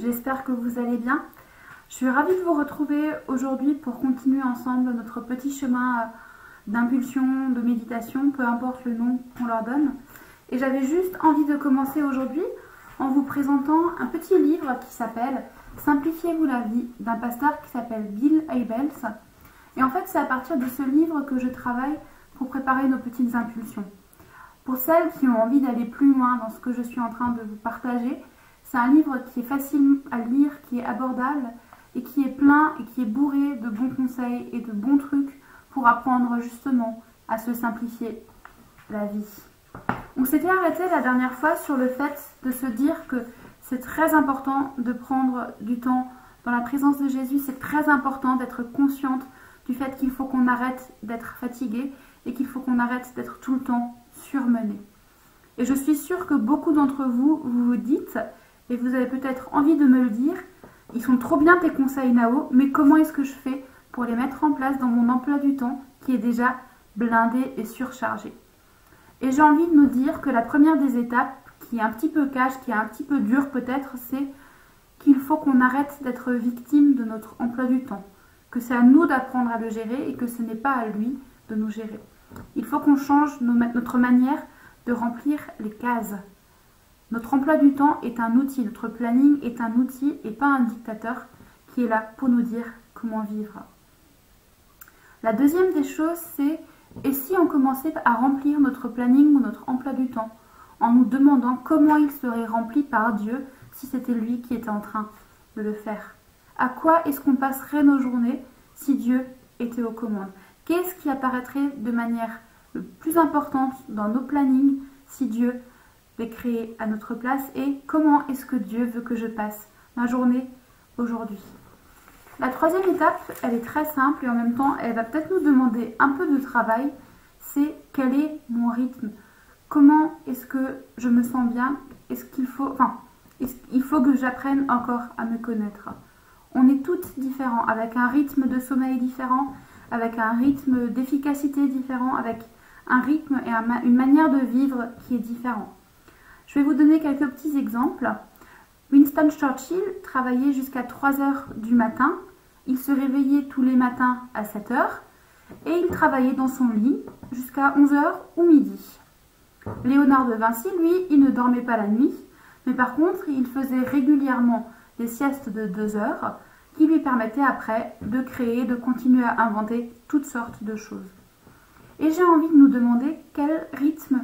j'espère que vous allez bien. Je suis ravie de vous retrouver aujourd'hui pour continuer ensemble notre petit chemin d'impulsion, de méditation, peu importe le nom qu'on leur donne. Et j'avais juste envie de commencer aujourd'hui en vous présentant un petit livre qui s'appelle « Simplifiez-vous la vie » d'un pasteur qui s'appelle Bill Hybels. Et en fait, c'est à partir de ce livre que je travaille pour préparer nos petites impulsions. Pour celles qui ont envie d'aller plus loin dans ce que je suis en train de vous partager, c'est un livre qui est facile à lire, qui est abordable et qui est plein et qui est bourré de bons conseils et de bons trucs pour apprendre justement à se simplifier la vie. On s'était arrêté la dernière fois sur le fait de se dire que c'est très important de prendre du temps dans la présence de Jésus. C'est très important d'être consciente du fait qu'il faut qu'on arrête d'être fatigué et qu'il faut qu'on arrête d'être tout le temps surmené. Et je suis sûre que beaucoup d'entre vous, vous dites, et vous avez peut-être envie de me le dire, ils sont trop bien tes conseils Nao, mais comment est-ce que je fais pour les mettre en place dans mon emploi du temps qui est déjà blindé et surchargé? Et j'ai envie de nous dire que la première des étapes, qui est un petit peu cash, qui est un petit peu dure peut-être, c'est qu'il faut qu'on arrête d'être victime de notre emploi du temps, que c'est à nous d'apprendre à le gérer et que ce n'est pas à lui de nous gérer. Il faut qu'on change notre manière de remplir les cases. Notre emploi du temps est un outil, notre planning est un outil et pas un dictateur qui est là pour nous dire comment vivre. La deuxième des choses, c'est et si on commençait à remplir notre planning ou notre emploi du temps en nous demandant comment il serait rempli par Dieu si c'était lui qui était en train de le faire? À quoi est-ce qu'on passerait nos journées si Dieu était aux commandes? Qu'est-ce qui apparaîtrait de manière le plus importante dans nos plannings si Dieu les créé à notre place et comment est-ce que Dieu veut que je passe ma journée aujourd'hui? La troisième étape, elle est très simple et en même temps, elle va peut-être nous demander un peu de travail, c'est quel est mon rythme? Comment est-ce que je me sens bien? Il faut que j'apprenne encore à me connaître. On est toutes différents, avec un rythme de sommeil différent, avec un rythme d'efficacité différent, avec un rythme et une manière de vivre qui est différent. Je vais vous donner quelques petits exemples. Winston Churchill travaillait jusqu'à 3 heures du matin. Il se réveillait tous les matins à 7 heures et il travaillait dans son lit jusqu'à 11 heures ou midi. Léonard de Vinci, lui, il ne dormait pas la nuit, mais par contre, il faisait régulièrement des siestes de 2 heures qui lui permettaient après de créer, de continuer à inventer toutes sortes de choses. Et j'ai envie de nous demander quel rythme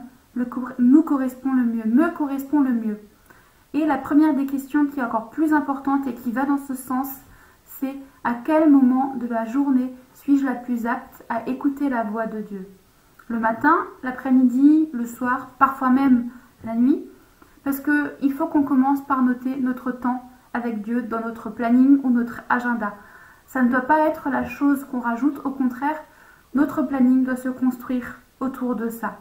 nous correspond le mieux, me correspond le mieux. Et la première des questions qui est encore plus importante et qui va dans ce sens, c'est à quel moment de la journée suis-je la plus apte à écouter la voix de Dieu? Le matin, l'après-midi, le soir, parfois même la nuit, parce qu'il faut qu'on commence par noter notre temps avec Dieu dans notre planning ou notre agenda. Ça ne doit pas être la chose qu'on rajoute, au contraire, notre planning doit se construire autour de ça.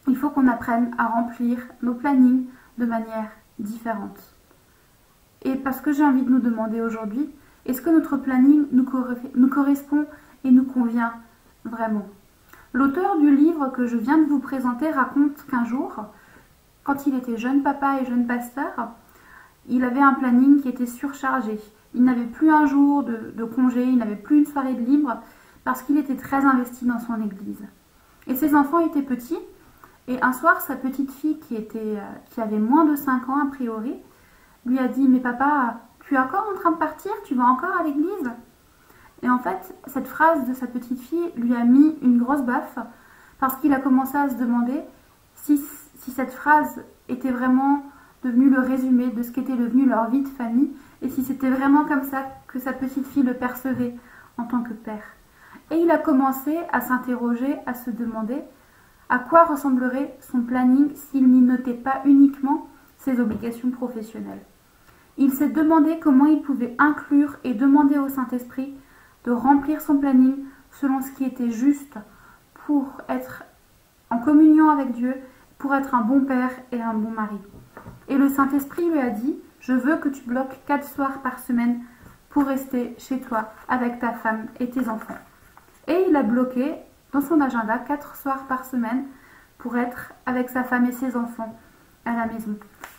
Il faut qu'on apprenne à remplir nos plannings de manière différente. Et parce que j'ai envie de nous demander aujourd'hui, est-ce que notre planning nous correspond et nous convient vraiment? L'auteur du livre que je viens de vous présenter raconte qu'un jour, quand il était jeune papa et jeune pasteur, il avait un planning qui était surchargé. Il n'avait plus un jour de congé, il n'avait plus une soirée de libre parce qu'il était très investi dans son église. Et ses enfants étaient petits. Et un soir, sa petite fille qui avait moins de 5 ans a priori, lui a dit « Mais papa, tu es encore en train de partir? Tu vas encore à l'église ?» Et en fait, cette phrase de sa petite fille lui a mis une grosse baffe parce qu'il a commencé à se demander si cette phrase était vraiment devenue le résumé de ce qu'était devenu leur vie de famille et si c'était vraiment comme ça que sa petite fille le percevait en tant que père. Et il a commencé à s'interroger, à se demander à quoi ressemblerait son planning s'il n'y notait pas uniquement ses obligations professionnelles. Il s'est demandé comment il pouvait inclure et demander au Saint-Esprit de remplir son planning selon ce qui était juste pour être en communion avec Dieu, pour être un bon père et un bon mari. Et le Saint-Esprit lui a dit « Je veux que tu bloques 4 soirs par semaine pour rester chez toi avec ta femme et tes enfants. » Et il a bloqué dans son agenda 4 soirs par semaine pour être avec sa femme et ses enfants à la maison.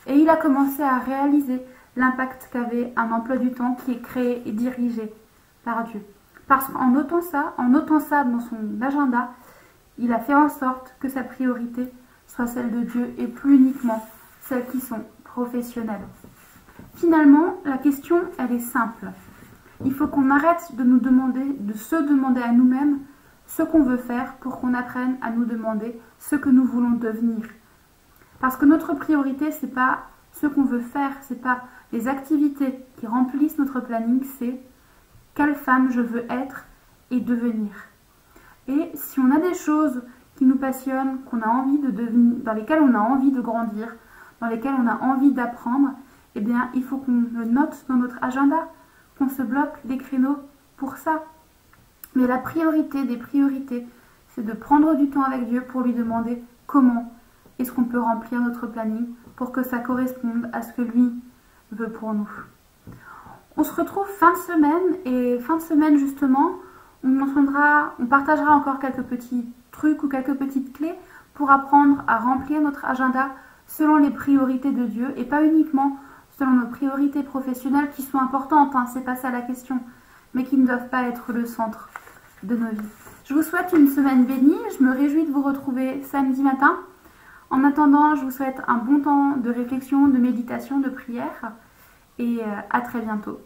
Et il a commencé à réaliser l'impact qu'avait un emploi du temps qui est créé et dirigé par Dieu. Parce qu'en notant ça dans son agenda, il a fait en sorte que sa priorité soit celle de Dieu et plus uniquement celles qui sont professionnelles. Finalement, la question, elle est simple. Il faut qu'on arrête de se demander à nous-mêmes ce qu'on veut faire pour qu'on apprenne à nous demander ce que nous voulons devenir. Parce que notre priorité, c'est pas ce qu'on veut faire, c'est pas les activités qui remplissent notre planning, c'est quelle femme je veux être et devenir. Et si on a des choses qui nous passionnent, qu'on a envie de devenir, dans lesquelles on a envie de grandir, dans lesquelles on a envie d'apprendre, eh bien, il faut qu'on le note dans notre agenda, qu'on se bloque des créneaux pour ça. Mais la priorité des priorités, c'est de prendre du temps avec Dieu pour lui demander comment est-ce qu'on peut remplir notre planning pour que ça corresponde à ce que lui veut pour nous. On se retrouve fin de semaine, et fin de semaine justement, on partagera encore quelques petits trucs ou quelques petites clés pour apprendre à remplir notre agenda selon les priorités de Dieu et pas uniquement selon nos priorités professionnelles qui sont importantes, hein, c'est pas ça la question, mais qui ne doivent pas être le centre de nos vies. Je vous souhaite une semaine bénie, je me réjouis de vous retrouver samedi matin. En attendant, je vous souhaite un bon temps de réflexion, de méditation, de prière et à très bientôt.